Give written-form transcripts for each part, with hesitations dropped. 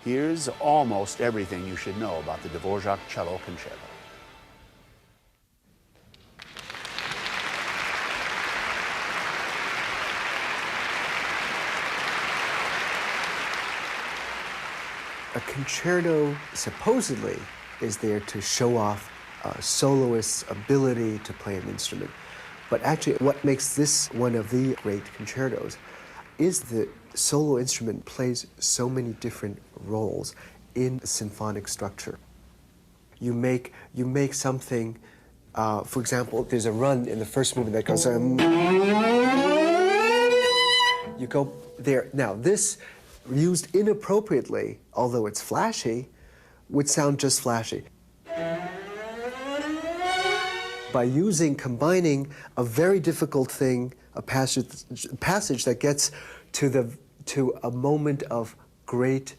Here's almost everything you should know about the Dvorak Cello Concerto. A concerto supposedly is there to show off a soloist's ability to play an instrument. But actually what makes this one of the great concertos is the solo instrument plays so many different roles in symphonic structure. You make something, for example, there's a run in the first movement that goes, you go there. Now this, used inappropriately, although it's flashy, would sound just flashy. By combining a very difficult thing, a passage that gets to a moment of great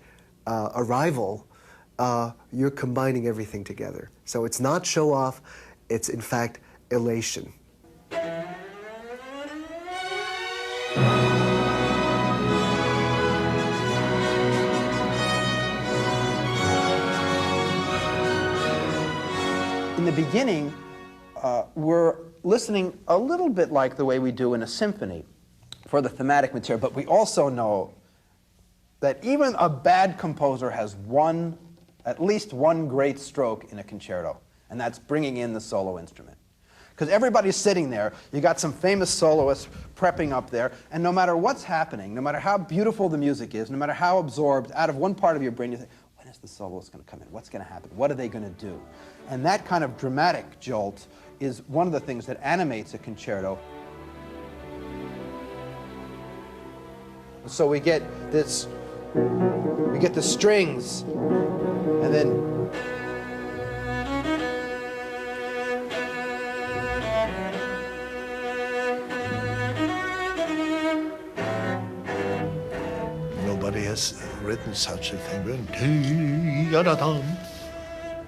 arrival, you're combining everything together. So it's not show off, it's in fact elation. In the beginning, we're listening a little bit like the way we do in a symphony for the thematic material, but we also know that even a bad composer has at least one great stroke in a concerto, and that's bringing in the solo instrument. Because everybody's sitting there, you got some famous soloists prepping up there, and no matter what's happening, no matter how beautiful the music is, no matter how absorbed, out of one part of your brain you think, when is the soloist going to come in? What's going to happen? What are they going to do? And that kind of dramatic jolt is one of the things that animates a concerto. So we get the strings, and then nobody has written such a thing. Dee-da-da-dum,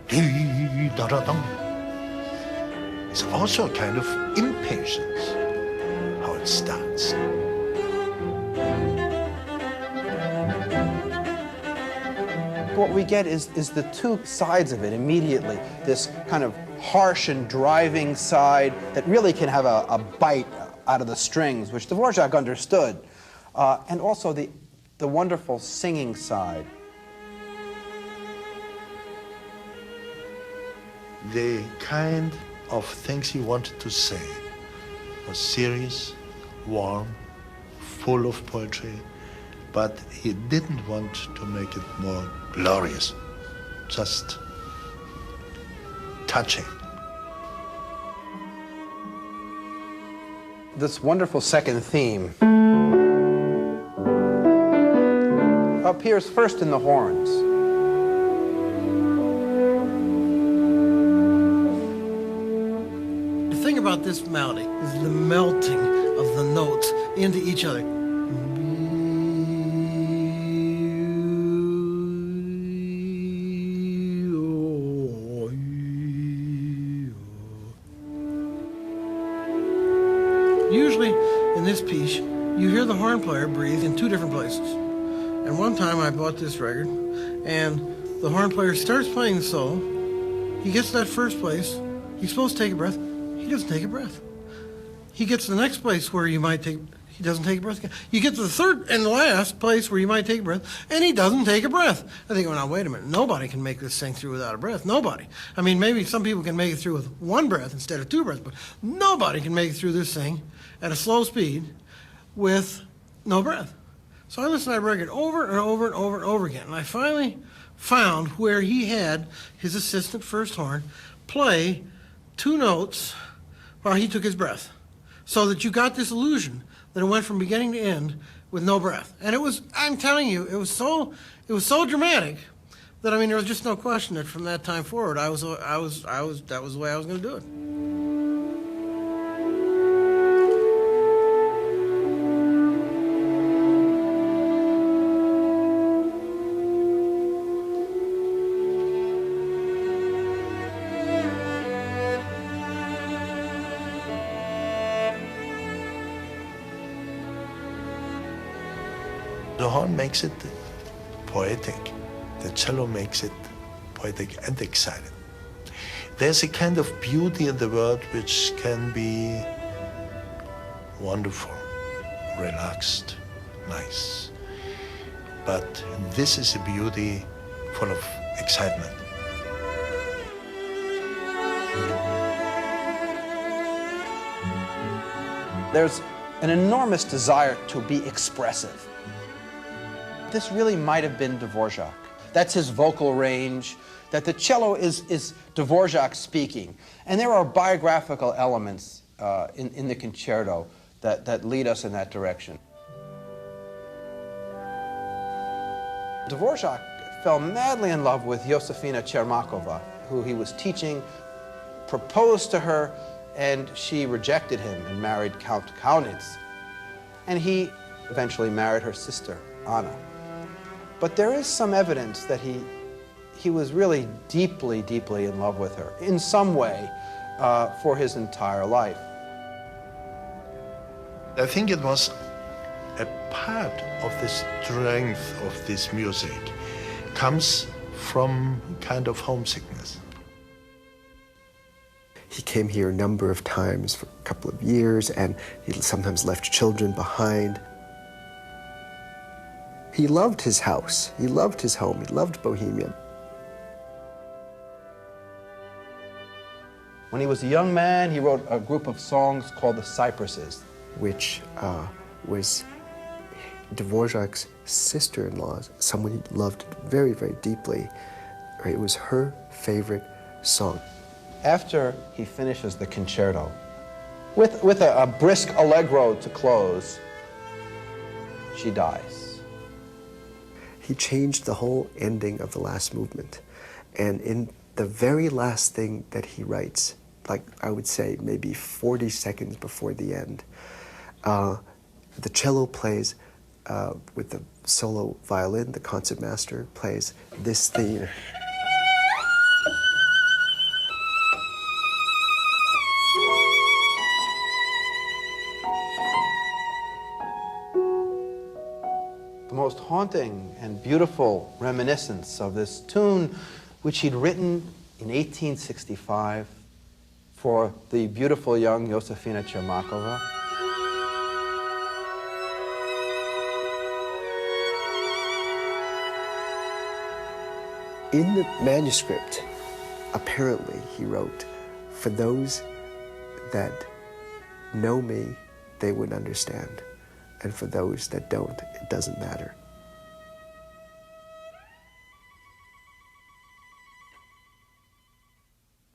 dee-da-da-dum. It's also a kind of impatience, how it starts. What we get is the two sides of it immediately. This kind of harsh and driving side that really can have a bite out of the strings, which Dvorak understood, and also the wonderful singing side. The kind of things he wanted to say was serious, warm, full of poetry, but he didn't want to make it more glorious, just touching. This wonderful second theme appears first in the horns. The thing about this melody is the melting of the notes into each other. Usually in this piece, you hear the horn player breathe in two different places. And one time I bought this record, and the horn player starts playing the solo. He gets to that first place. He's supposed to take a breath. He doesn't take a breath. He gets to the next place where he doesn't take a breath again. You get to the third and last place where you might take a breath, and he doesn't take a breath. I think, well, now, wait a minute. Nobody can make this thing through without a breath. Nobody. I mean, maybe some people can make it through with one breath instead of two breaths, but nobody can make it through this thing at a slow speed with no breath. So I listened to that record over and over and over and over again, and I finally found where he had his assistant first horn play two notes while he took his breath, so that you got this illusion that it went from beginning to end with no breath. And it was, I'm telling you, it was so dramatic that, I mean, there was just no question that from that time forward, that was the way I was going to do it. The horn makes it poetic. The cello makes it poetic and exciting. There's a kind of beauty in the world which can be wonderful, relaxed, nice. But this is a beauty full of excitement. There's an enormous desire to be expressive. This really might have been Dvorak. That's his vocal range, that the cello is Dvorak speaking. And there are biographical elements in the concerto that lead us in that direction. Dvorak fell madly in love with Josefina Chermakova, who he was teaching, proposed to her, and she rejected him and married Count Kaunitz. And he eventually married her sister, Anna. But there is some evidence that he was really deeply, deeply in love with her, in some way, for his entire life. I think it was a part of the strength of this music comes from kind of homesickness. He came here a number of times for a couple of years, and he sometimes left children behind. He loved his house, he loved his home, he loved Bohemia. When he was a young man, he wrote a group of songs called the Cypresses, which was Dvorak's sister-in-law, someone he loved very, very deeply. It was her favorite song. After he finishes the concerto, with a brisk allegro to close, she dies. He changed the whole ending of the last movement. And in the very last thing that he writes, like I would say maybe 40 seconds before the end, the cello plays with the solo violin, the concertmaster plays this theme. The most haunting and beautiful reminiscence of this tune, which he'd written in 1865 for the beautiful young Josefina Chermakova. In the manuscript, apparently he wrote, "For those that know me, they would understand. And for those that don't, it doesn't matter."